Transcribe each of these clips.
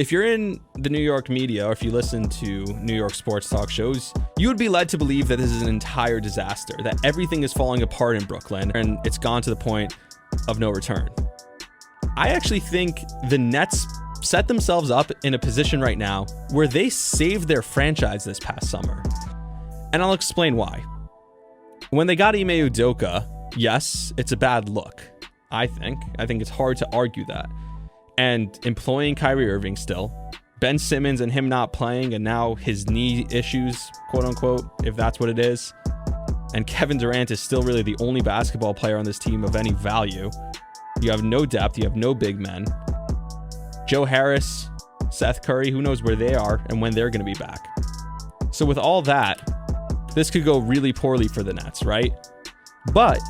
if you're in the New York media or if you listen to New York sports talk shows, you would be led to believe that this is an entire disaster, that everything is falling apart in Brooklyn and it's gone to the point of no return. I actually think the Nets set themselves up in a position right now where they saved their franchise this past summer. And I'll explain why. When they got Ime Udoka, yes, it's a bad look. I think it's hard to argue that. And employing Kyrie Irving still, Ben Simmons and him not playing, and now his knee issues, quote unquote, if that's what it is. And Kevin Durant is still really the only basketball player on this team of any value. You have no depth, you have no big men. Joe Harris, Seth Curry, who knows where they are and when they're going to be back. So with all that, this could go really poorly for the Nets, right? But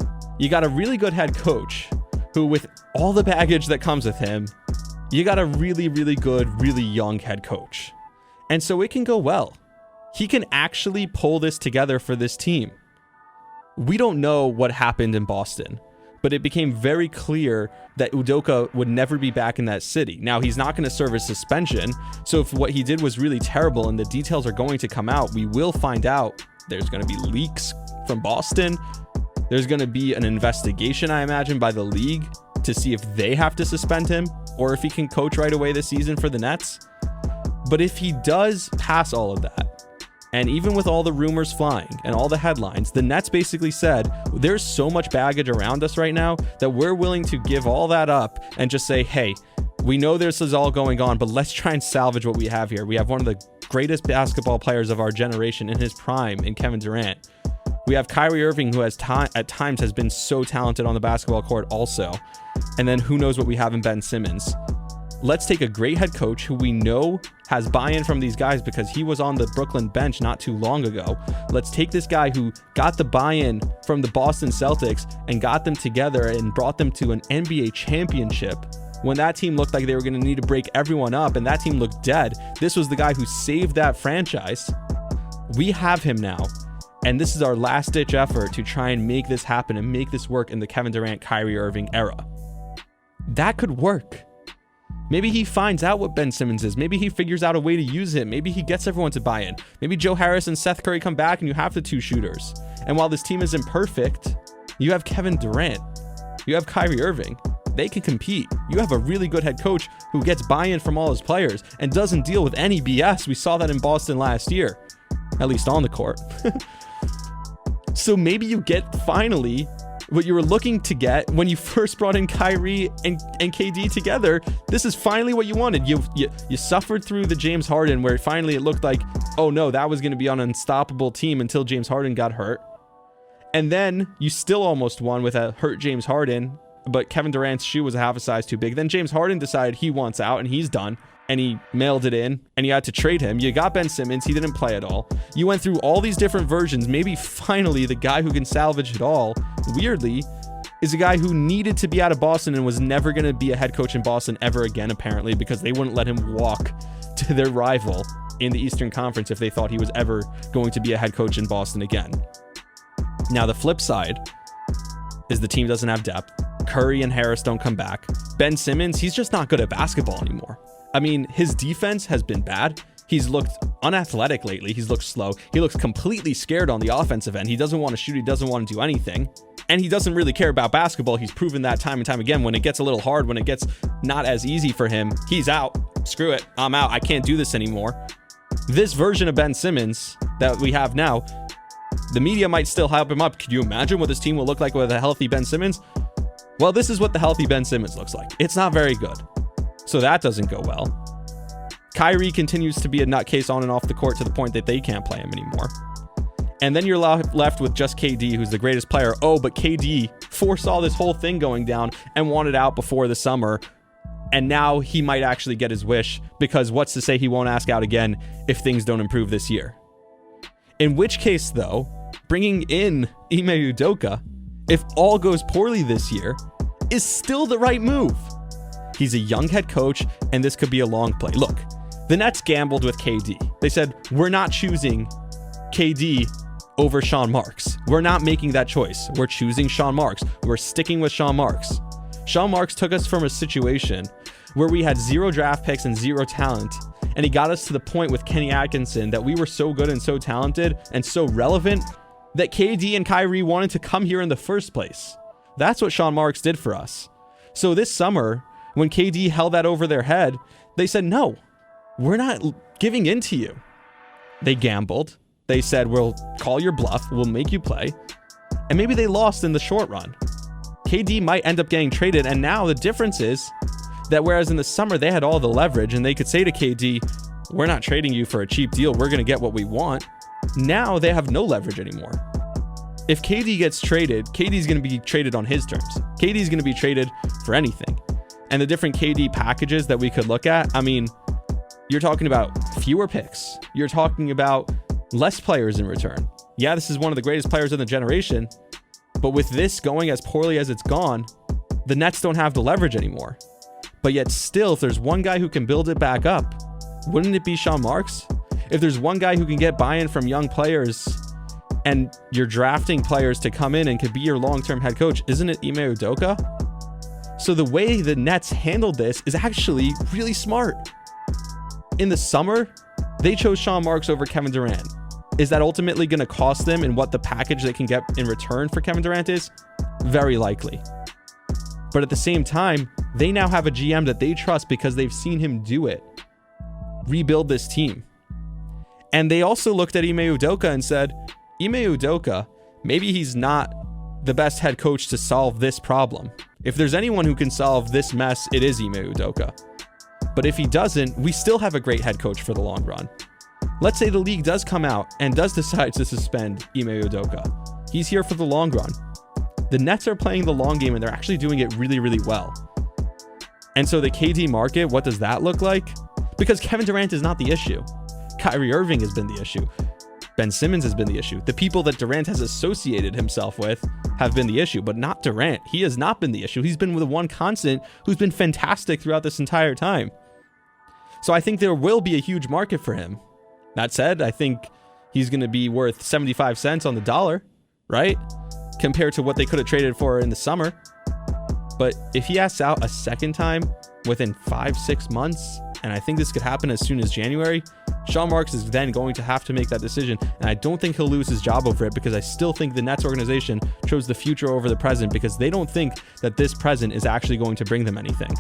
you got a really good head coach who, with all the baggage that comes with him, you got a really, really good, really young head coach. And so it can go well. He can actually pull this together for this team. We don't know what happened in Boston, but it became very clear that Udoka would never be back in that city. Now, he's not going to serve a suspension. So if what he did was really terrible and the details are going to come out, we will find out. There's going to be leaks from Boston. There's going to be an investigation, I imagine, by the league to see if they have to suspend him or if he can coach right away this season for the Nets. But if he does pass all of that, and even with all the rumors flying and all the headlines, the Nets basically said, there's so much baggage around us right now that we're willing to give all that up and just say, hey, we know this is all going on, but let's try and salvage what we have here. We have one of the greatest basketball players of our generation in his prime in Kevin Durant. We have Kyrie Irving, who at times has been so talented on the basketball court also. And then who knows what we have in Ben Simmons. Let's take a great head coach who we know has buy-in from these guys because he was on the Brooklyn bench not too long ago. Let's take this guy who got the buy-in from the Boston Celtics and got them together and brought them to an NBA championship when that team looked like they were going to need to break everyone up and that team looked dead. This was the guy who saved that franchise. We have him now. And this is our last-ditch effort to try and make this happen and make this work in the Kevin Durant, Kyrie Irving era. That could work. Maybe he finds out what Ben Simmons is. Maybe he figures out a way to use him. Maybe he gets everyone to buy in. Maybe Joe Harris and Seth Curry come back and you have the two shooters. And while this team isn't perfect, you have Kevin Durant. You have Kyrie Irving. They can compete. You have a really good head coach who gets buy-in from all his players and doesn't deal with any BS. We saw that in Boston last year, at least on the court. So maybe you get finally what you were looking to get when you first brought in Kyrie and KD together. This is finally what you wanted. You suffered through the James Harden where finally it looked like, oh no, that was going to be an unstoppable team until James Harden got hurt. And then you still almost won with a hurt James Harden, but Kevin Durant's shoe was a half a size too big. Then James Harden decided he wants out and he's done. And he mailed it in and you had to trade him. You got Ben Simmons. He didn't play at all. You went through all these different versions. Maybe finally the guy who can salvage it all, weirdly, is a guy who needed to be out of Boston and was never going to be a head coach in Boston ever again, apparently, because they wouldn't let him walk to their rival in the Eastern Conference if they thought he was ever going to be a head coach in Boston again. Now, the flip side is the team doesn't have depth. Curry and Harris don't come back. Ben Simmons, he's just not good at basketball anymore. I mean, his defense has been bad. He's looked unathletic lately. He's looked slow. He looks completely scared on the offensive end. He doesn't want to shoot. He doesn't want to do anything. And he doesn't really care about basketball. He's proven that time and time again. When it gets a little hard, when it gets not as easy for him, he's out. Screw it. I'm out. I can't do this anymore. This version of Ben Simmons that we have now, the media might still hype him up. Could you imagine what this team will look like with a healthy Ben Simmons? Well, this is what the healthy Ben Simmons looks like. It's not very good. So that doesn't go well. Kyrie continues to be a nutcase on and off the court to the point that they can't play him anymore. And then you're left with just KD, who's the greatest player. Oh, but KD foresaw this whole thing going down and wanted out before the summer. And now he might actually get his wish, because what's to say he won't ask out again if things don't improve this year? In which case, though, bringing in Ime Udoka, if all goes poorly this year, is still the right move. He's a young head coach, and this could be a long play. Look, the Nets gambled with KD. They said, we're not choosing KD over Sean Marks. We're not making that choice. We're choosing Sean Marks. We're sticking with Sean Marks. Sean Marks took us from a situation where we had 0 draft picks and 0 talent. And he got us to the point with Kenny Atkinson that we were so good and so talented and so relevant that KD and Kyrie wanted to come here in the first place. That's what Sean Marks did for us. So this summer, when KD held that over their head, they said, no, we're not giving in to you. They gambled. They said, we'll call your bluff. We'll make you play. And maybe they lost in the short run. KD might end up getting traded. And now the difference is that whereas in the summer they had all the leverage and they could say to KD, we're not trading you for a cheap deal. We're going to get what we want. Now they have no leverage anymore. If KD gets traded, KD's going to be traded on his terms. KD's going to be traded for anything. And the different KD packages that we could look at, I mean, you're talking about fewer picks. You're talking about less players in return. Yeah, this is one of the greatest players in the generation, but with this going as poorly as it's gone, the Nets don't have the leverage anymore. But yet still, if there's one guy who can build it back up, wouldn't it be Sean Marks? If there's one guy who can get buy-in from young players and you're drafting players to come in and could be your long-term head coach, isn't it Ime Udoka? So the way the Nets handled this is actually really smart. In the summer, they chose Sean Marks over Kevin Durant. Is that ultimately going to cost them in what the package they can get in return for Kevin Durant is? Very likely. But at the same time, they now have a GM that they trust because they've seen him do it. Rebuild this team. And they also looked at Ime Udoka and said, Ime Udoka, maybe he's not the best head coach to solve this problem. If there's anyone who can solve this mess, it is Ime Udoka. But if he doesn't, we still have a great head coach for the long run. Let's say the league does come out and does decide to suspend Ime Udoka. He's here for the long run. The Nets are playing the long game and they're actually doing it really, really well. And so the KD market, what does that look like? Because Kevin Durant is not the issue. Kyrie Irving has been the issue. Ben Simmons has been the issue. The people that Durant has associated himself with have been the issue, but not Durant. He has not been the issue. He's been with the one constant who's been fantastic throughout this entire time. So I think there will be a huge market for him. That said, I think he's going to be worth 75 cents on the dollar, right? Compared to what they could have traded for in the summer. But if he asks out a second time within 5-6 months, and I think this could happen as soon as January, Sean Marks is then going to have to make that decision. And I don't think he'll lose his job over it because I still think the Nets organization chose the future over the present because they don't think that this present is actually going to bring them anything.